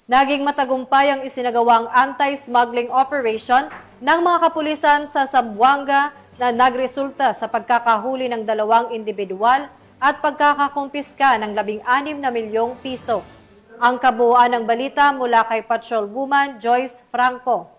Naging matagumpay ang isinagawang anti-smuggling operation ng mga kapulisan sa Zamboanga na nagresulta sa pagkakahuli ng 2 individual at pagkakakumpiska ng 16 na milyong piso. Ang kabuuan ng balita mula kay Patrolwoman Joyce Franco.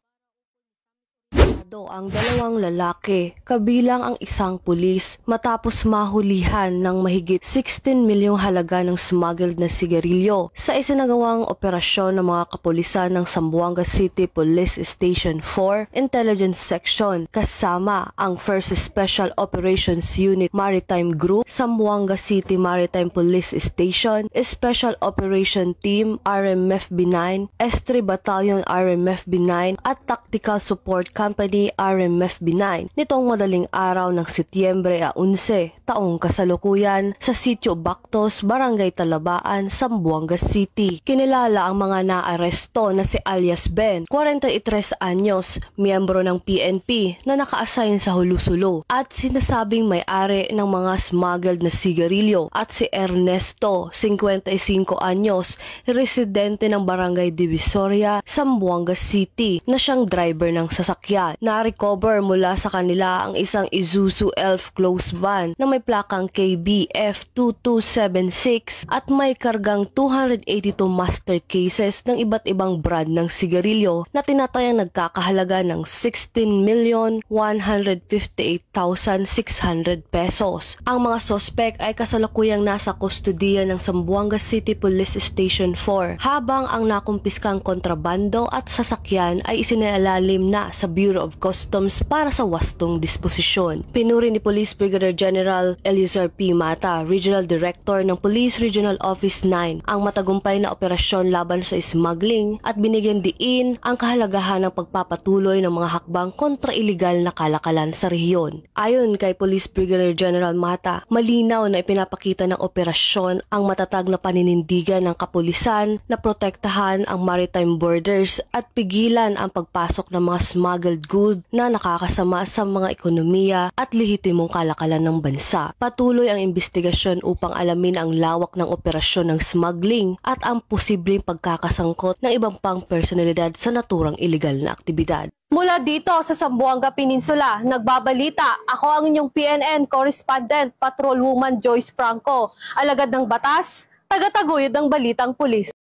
Ang 2 lalaki, kabilang ang isang pulis, matapos mahulihan ng mahigit 16 milyong halaga ng smuggled na sigarilyo sa isinagawang operasyon ng mga kapulisan ng Zamboanga City Police Station 4 Intelligence Section kasama ang 1st Special Operations Unit Maritime Group, Zamboanga City Maritime Police Station, Special Operation Team RMFB9, S3 Battalion RMFB9 at Tactical Support Company RMFB9 nitong madaling araw ng Setyembre 11, taong kasalukuyan sa Sitio Bactos, Barangay Talabaan, Zamboanga City. Kinilala ang mga naaresto na si alias Ben, 43 anyos, miyembro ng PNP na naka-assign sa Hulusulo at sinasabing may-ari ng mga smuggled na sigarilyo, at si Ernesto, 55 anyos, residente ng Barangay Divisoria, Zamboanga City na siyang driver ng sasakyan. Na-recover mula sa kanila ang isang Isuzu Elf close van na may plakang KBF 2276 at may kargang 282 master cases ng iba't ibang brand ng sigarilyo na tinatayang nagkakahalaga ng 16,158,600 pesos. Ang mga sospek ay kasalukuyang nasa kustudiya ng Zamboanga City Police Station 4 habang ang nakumpiskang kontrabando at sasakyan ay isinailalim na sa Bureau of Customs para sa wastong disposisyon. Pinuri ni Police Brigadier General Eliezer P. Mata, Regional Director ng Police Regional Office 9, ang matagumpay na operasyon laban sa smuggling at binigyan diin ang kahalagahan ng pagpapatuloy ng mga hakbang kontra iligal na kalakalan sa rehiyon. Ayon kay Police Brigadier General Mata, malinaw na ipinapakita ng operasyon ang matatag na paninindigan ng kapulisan na protektahan ang maritime borders at pigilan ang pagpasok ng mga smuggled goods na nakakasama sa mga ekonomiya at lehitimong kalakalan ng bansa. Patuloy ang investigasyon upang alamin ang lawak ng operasyon ng smuggling at ang posibleng pagkakasangkot ng ibang pang personalidad sa naturang iligal na aktibidad. Mula dito sa Zamboanga Peninsula, nagbabalita ako ang inyong PNN correspondent, Patrolwoman Joyce Franco, alagad ng batas, tagataguyod ng balitang pulis.